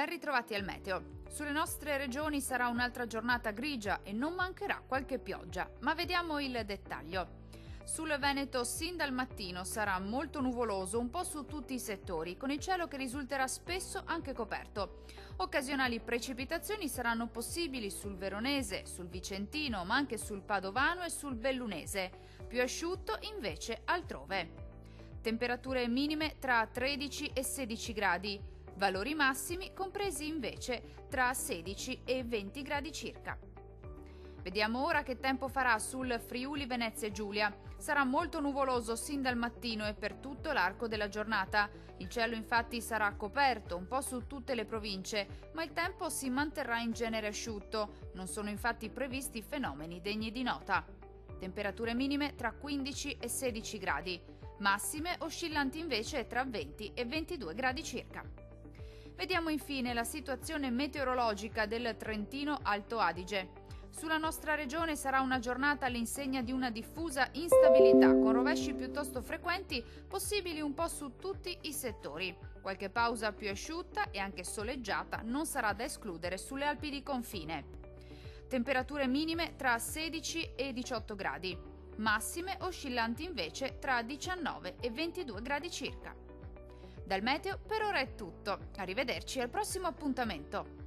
Ben ritrovati al meteo. Sulle nostre regioni sarà un'altra giornata grigia e non mancherà qualche pioggia, ma vediamo il dettaglio. Sul Veneto sin dal mattino sarà molto nuvoloso un po' su tutti i settori, con il cielo che risulterà spesso anche coperto. Occasionali precipitazioni saranno possibili sul Veronese, sul Vicentino, ma anche sul Padovano e sul Bellunese. Più asciutto invece altrove. Temperature minime tra 13 e 16 gradi, valori massimi compresi invece tra 16 e 20 gradi circa. Vediamo ora che tempo farà sul Friuli Venezia Giulia. Sarà molto nuvoloso sin dal mattino e per tutto l'arco della giornata. Il cielo infatti sarà coperto un po' su tutte le province, ma il tempo si manterrà in genere asciutto. Non sono infatti previsti fenomeni degni di nota. Temperature minime tra 15 e 16 gradi, massime oscillanti invece tra 20 e 22 gradi circa. Vediamo infine la situazione meteorologica del Trentino Alto Adige. Sulla nostra regione sarà una giornata all'insegna di una diffusa instabilità, con rovesci piuttosto frequenti, possibili un po' su tutti i settori. Qualche pausa più asciutta e anche soleggiata non sarà da escludere sulle Alpi di confine. Temperature minime tra 16 e 18 gradi, massime oscillanti invece tra 19 e 22 gradi circa. Dal meteo per ora è tutto, arrivederci al prossimo appuntamento.